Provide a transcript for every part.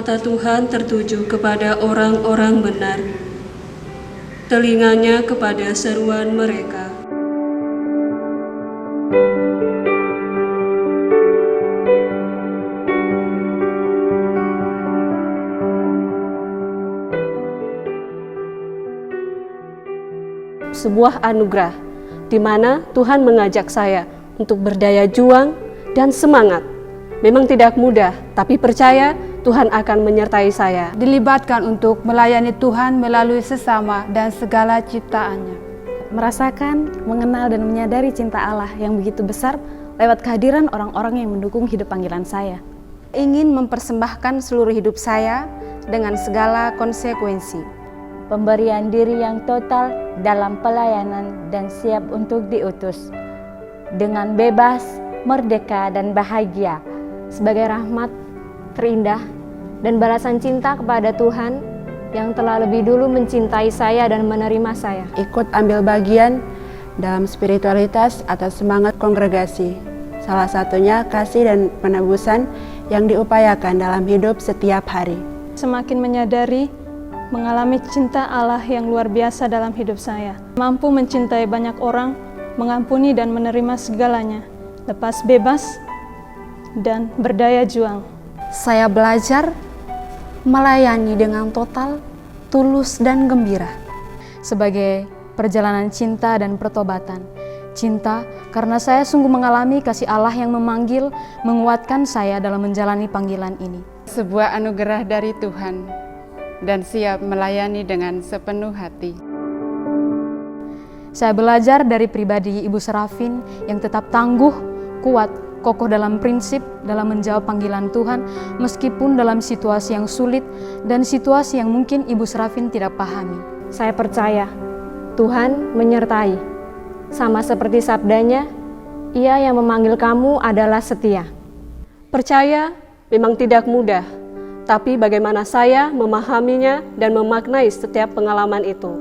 Mata Tuhan tertuju kepada orang-orang benar, telinganya kepada seruan mereka. Sebuah anugerah di mana Tuhan mengajak saya untuk berdaya juang dan semangat. Memang tidak mudah, tapi percaya Tuhan akan menyertai saya. Dilibatkan untuk melayani Tuhan melalui sesama dan segala ciptaannya. Merasakan, mengenal dan menyadari cinta Allah yang begitu besar lewat kehadiran orang-orang yang mendukung hidup panggilan saya. Ingin mempersembahkan seluruh hidup saya dengan segala konsekuensi. Pemberian diri yang total dalam pelayanan dan siap untuk diutus. Dengan bebas, merdeka dan bahagia. Sebagai rahmat terindah dan balasan cinta kepada Tuhan yang telah lebih dulu mencintai saya dan menerima saya. Ikut ambil bagian dalam spiritualitas atau semangat kongregasi. Salah satunya kasih dan penebusan yang diupayakan dalam hidup setiap hari. Semakin menyadari, mengalami cinta Allah yang luar biasa dalam hidup saya. Mampu mencintai banyak orang, mengampuni dan menerima segalanya, lepas bebas dan berdaya juang. Saya belajar melayani dengan total, tulus dan gembira. Sebagai perjalanan cinta dan pertobatan. Cinta karena saya sungguh mengalami kasih Allah yang memanggil, menguatkan saya dalam menjalani panggilan ini. Sebuah anugerah dari Tuhan dan siap melayani dengan sepenuh hati. Saya belajar dari pribadi Ibu Serafin yang tetap tangguh, kuat, kokoh dalam prinsip dalam menjawab panggilan Tuhan meskipun dalam situasi yang sulit dan situasi yang mungkin Ibu Serafin tidak pahami. Saya percaya Tuhan menyertai. Sama seperti sabdanya, Ia yang memanggil kamu adalah setia. Percaya memang tidak mudah, tapi bagaimana saya memahaminya dan memaknai setiap pengalaman itu.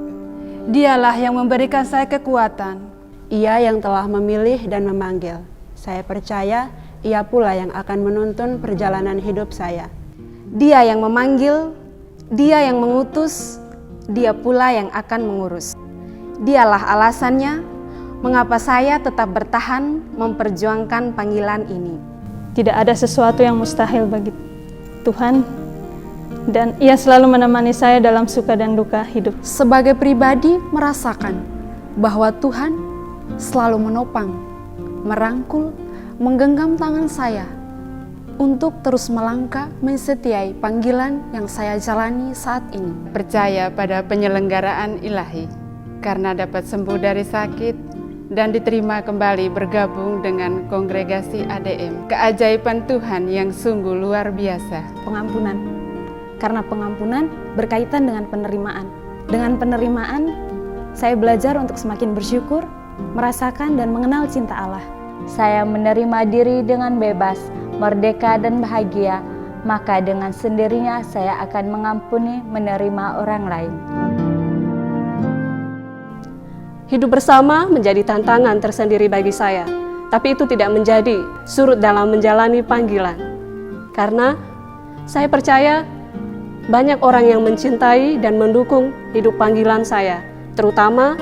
Dialah yang memberikan saya kekuatan. Ia yang telah memilih dan memanggil. Saya percaya Ia pula yang akan menuntun perjalanan hidup saya. Dia yang memanggil, Dia yang mengutus, Dia pula yang akan mengurus. Dialah alasannya mengapa saya tetap bertahan memperjuangkan panggilan ini. Tidak ada sesuatu yang mustahil bagi Tuhan, dan Ia selalu menemani saya dalam suka dan duka hidup. Sebagai pribadi merasakan bahwa Tuhan selalu menopang, merangkul, menggenggam tangan saya untuk terus melangkah mensetiai panggilan yang saya jalani saat ini. Percaya pada penyelenggaraan ilahi karena dapat sembuh dari sakit dan diterima kembali bergabung dengan kongregasi ADM. Keajaiban Tuhan yang sungguh luar biasa. Pengampunan, karena pengampunan berkaitan dengan penerimaan. Dengan penerimaan, saya belajar untuk semakin bersyukur, merasakan dan mengenal cinta Allah. Saya menerima diri dengan bebas, merdeka dan bahagia, maka dengan sendirinya saya akan mengampuni, menerima orang lain. Hidup bersama menjadi tantangan tersendiri bagi saya, tapi itu tidak menjadi surut dalam menjalani panggilan. Karena saya percaya banyak orang yang mencintai dan mendukung hidup panggilan saya, terutama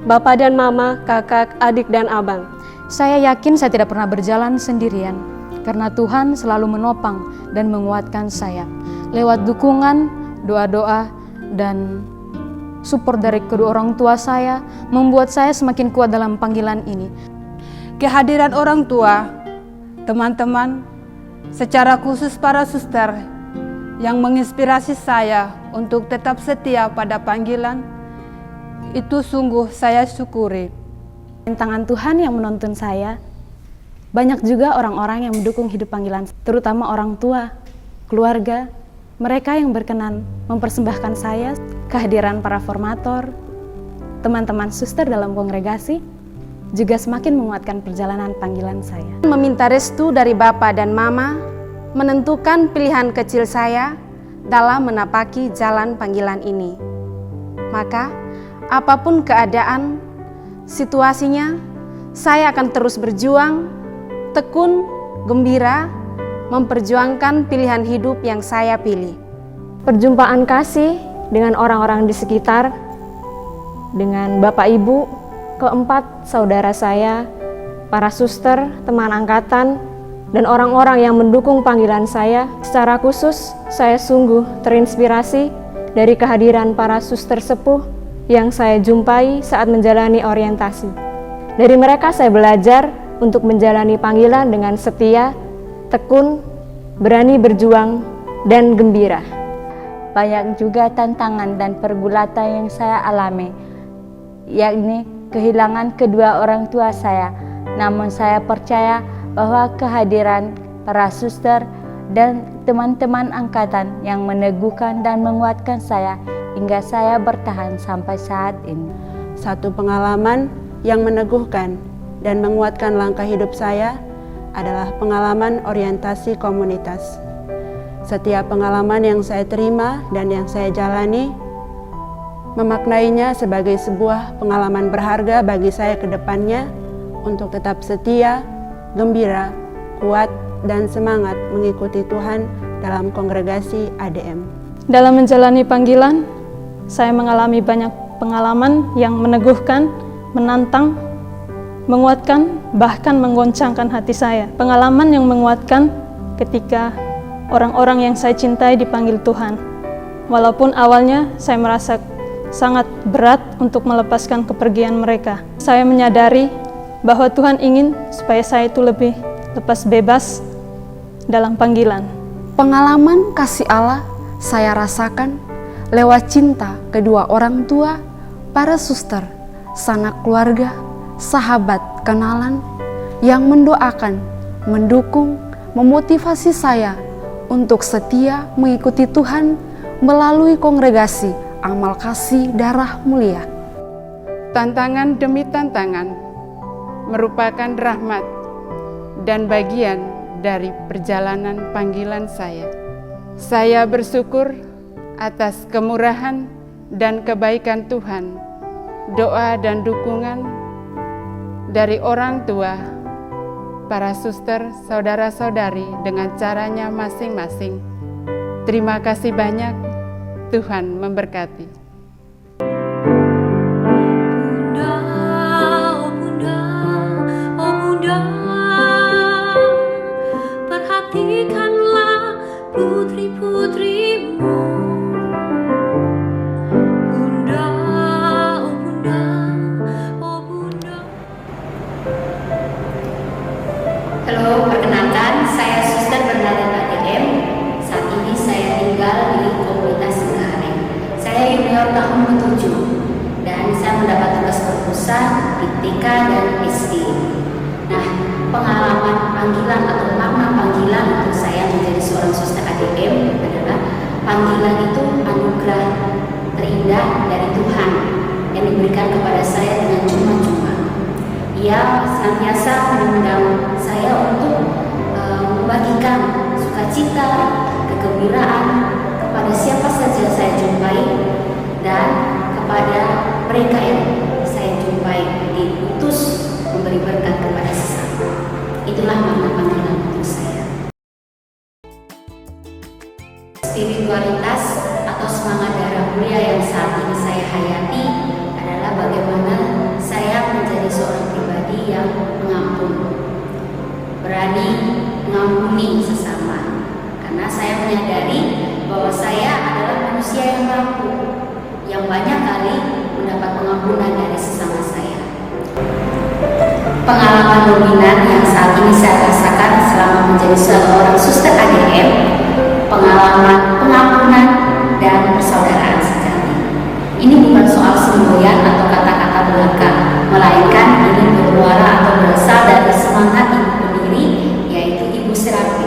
Bapak dan Mama, kakak, adik dan abang. Saya yakin saya tidak pernah berjalan sendirian, karena Tuhan selalu menopang dan menguatkan saya. Lewat dukungan, doa-doa, dan support dari kedua orang tua saya, membuat saya semakin kuat dalam panggilan ini. Kehadiran orang tua, teman-teman, secara khusus para suster yang menginspirasi saya untuk tetap setia pada panggilan, itu sungguh saya syukuri. Tangan Tuhan yang menuntun saya, banyak juga orang-orang yang mendukung hidup panggilan, terutama orang tua, keluarga, mereka yang berkenan mempersembahkan saya, kehadiran para formator, teman-teman suster dalam kongregasi, juga semakin menguatkan perjalanan panggilan saya. Meminta restu dari Bapak dan Mama, menentukan pilihan kecil saya dalam menapaki jalan panggilan ini. Maka, apapun keadaan, situasinya, saya akan terus berjuang, tekun, gembira, memperjuangkan pilihan hidup yang saya pilih. perjumpaan kasih dengan orang-orang di sekitar, dengan Bapak Ibu, keempat saudara saya, para suster, teman angkatan, dan orang-orang yang mendukung panggilan saya. Secara khusus, saya sungguh terinspirasi dari kehadiran para suster sepuh yang saya jumpai saat menjalani orientasi. Dari mereka saya belajar untuk menjalani panggilan dengan setia, tekun, berani berjuang, dan gembira. Banyak juga tantangan dan pergulatan yang saya alami, yakni kehilangan kedua orang tua saya. Namun saya percaya bahwa kehadiran para suster dan teman-teman angkatan yang meneguhkan dan menguatkan saya hingga saya bertahan sampai saat ini. Satu pengalaman yang meneguhkan dan menguatkan langkah hidup saya adalah pengalaman orientasi komunitas. Setiap pengalaman yang saya terima dan yang saya jalani, memaknainya sebagai sebuah pengalaman berharga bagi saya ke depannya untuk tetap setia, gembira, kuat, dan semangat mengikuti Tuhan dalam kongregasi ADM. Dalam menjalani panggilan, saya mengalami banyak pengalaman yang meneguhkan, menantang, menguatkan, bahkan menggoncangkan hati saya. Pengalaman yang menguatkan ketika orang-orang yang saya cintai dipanggil Tuhan. Walaupun awalnya saya merasa sangat berat untuk melepaskan kepergian mereka. Saya menyadari bahwa Tuhan ingin supaya saya itu lebih lepas bebas dalam panggilan. Pengalaman kasih Allah saya rasakan lewat cinta kedua orang tua, para suster, sanak keluarga, sahabat, kenalan yang mendoakan, mendukung, memotivasi saya untuk setia mengikuti Tuhan melalui kongregasi Amal Kasih Darah Mulia. Tantangan demi tantangan merupakan rahmat dan bagian dari perjalanan panggilan saya. Saya bersyukur atas kemurahan dan kebaikan Tuhan, doa dan dukungan dari orang tua, para suster, saudara-saudari dengan caranya masing-masing. Terima kasih banyak, Tuhan memberkati. Perhatikanlah putri-putrimu. Bunda, oh bunda, oh bunda. Halo, perkenalkan, saya Suster Bernadette ADM. Saat ini saya tinggal di komunitas Sengkareng. Saya junior tahun ke-7 dan saya mendapat tugas berpusat di TK dan SD. Nah, pengalaman panggilan atau makna panggilan untuk saya menjadi seorang suster ADM adalah panggilan itu anugerah terindah dari Tuhan yang diberikan kepada saya dengan cuma-cuma. Ia senantiasa mengundang saya untuk membagikan sukacita, kegembiraan kepada siapa saja saya jumpai dan kepada mereka yang saya jumpai diutus memberi berkat kepada sesama. Itulah makna panggilan untuk saya. Spiritualitas atau semangat darah mulia yang saat ini saya hayati adalah bagaimana saya menjadi seorang pribadi yang mengampun, berani mengampuni sesama. Karena saya menyadari bahwa saya adalah manusia yang mampu, yang banyak kali mendapat pengampunan dari sesama saya. Pengalaman dominan yang saat ini saya rasakan selama menjadi seorang suster ADM, pengalaman pengampunan dan persaudaraan sejati. Ini bukan soal semboyan atau kata-kata belaka, melainkan ini bermuara atau berasal dari semangat ibu pendiri, yaitu Ibu Serapi.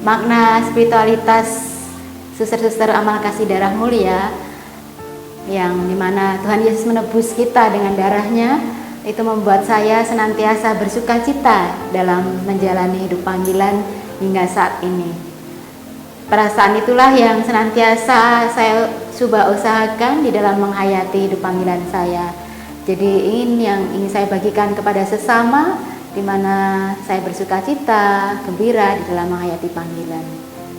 Makna spiritualitas suster-suster Amal Kasih Darah Mulia yang dimana Tuhan Yesus menebus kita dengan darahnya, itu membuat saya senantiasa bersukacita dalam menjalani hidup panggilan hingga saat ini. Perasaan itulah yang senantiasa saya coba usahakan di dalam menghayati hidup panggilan saya. Jadi yang ingin saya bagikan kepada sesama, di mana saya bersuka cita, gembira di dalam menghayati panggilan.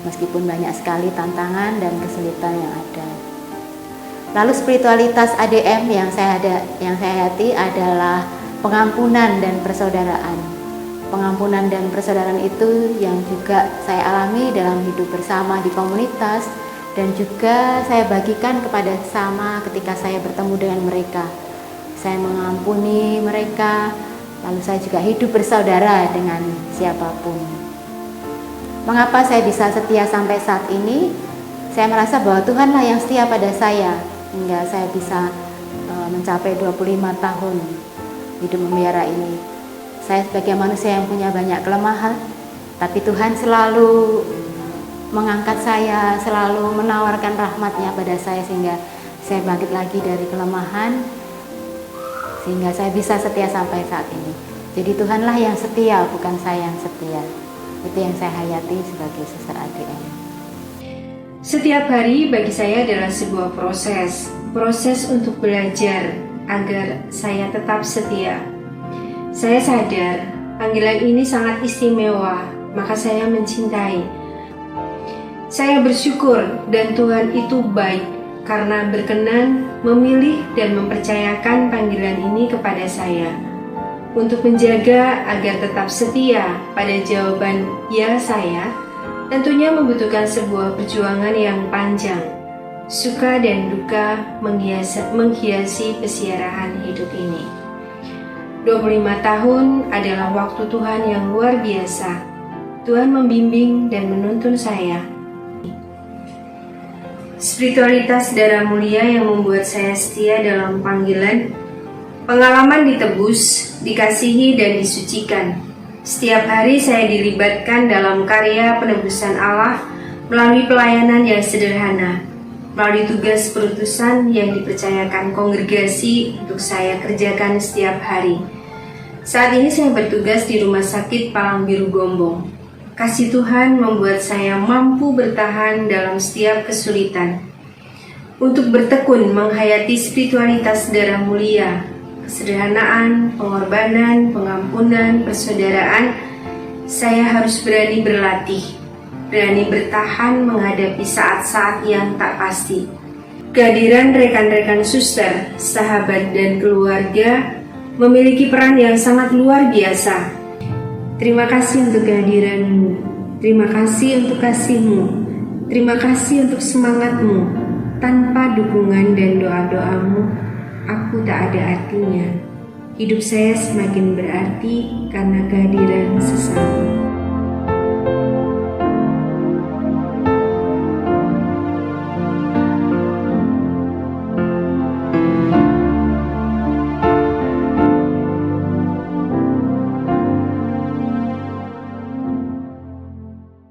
Meskipun banyak sekali tantangan dan kesulitan yang ada. Lalu spiritualitas ADM yang saya hayati adalah pengampunan dan persaudaraan. Pengampunan dan persaudaraan itu yang juga saya alami dalam hidup bersama di komunitas dan juga saya bagikan kepada sesama ketika saya bertemu dengan mereka. Saya mengampuni mereka, lalu saya juga hidup bersaudara dengan siapapun. Mengapa saya bisa setia sampai saat ini? Saya merasa bahwa Tuhanlah yang setia pada saya hingga saya bisa mencapai 25 tahun hidup memelihara ini. Saya sebagai manusia yang punya banyak kelemahan, tapi Tuhan selalu mengangkat saya, selalu menawarkan rahmat-Nya pada saya sehingga saya bangkit lagi dari kelemahan, sehingga saya bisa setia sampai saat ini. Jadi Tuhanlah yang setia, bukan saya yang setia. Itu yang saya hayati sebagai suster ADM. Setiap hari bagi saya adalah sebuah proses untuk belajar agar saya tetap setia. Saya sadar panggilan ini sangat istimewa, maka saya mencintai. Saya bersyukur dan Tuhan itu baik karena berkenan memilih dan mempercayakan panggilan ini kepada saya untuk menjaga agar tetap setia pada jawaban ya saya. Tentunya membutuhkan sebuah perjuangan yang panjang, suka dan duka menghiasi pesiarahan hidup ini. 25 tahun adalah waktu Tuhan yang luar biasa. Tuhan membimbing dan menuntun saya. Spiritualitas darah mulia yang membuat saya setia dalam panggilan, pengalaman ditebus, dikasihi dan disucikan. Setiap hari saya dilibatkan dalam karya penebusan Allah melalui pelayanan yang sederhana, melalui tugas perutusan yang dipercayakan kongregasi untuk saya kerjakan setiap hari. Saat ini saya bertugas di Rumah Sakit Palangbiru Gombong. Kasih Tuhan membuat saya mampu bertahan dalam setiap kesulitan. Untuk bertekun menghayati spiritualitas darah mulia, kesederhanaan, pengorbanan, pengampunan, persaudaraan, saya harus berani berlatih, berani bertahan menghadapi saat-saat yang tak pasti. Kehadiran rekan-rekan suster, sahabat dan keluarga memiliki peran yang sangat luar biasa. Terima kasih untuk kehadiranmu, terima kasih untuk kasihmu, terima kasih untuk semangatmu. Tanpa dukungan dan doa-doamu, aku tak ada artinya. Hidup saya semakin berarti karena kehadiran sesama.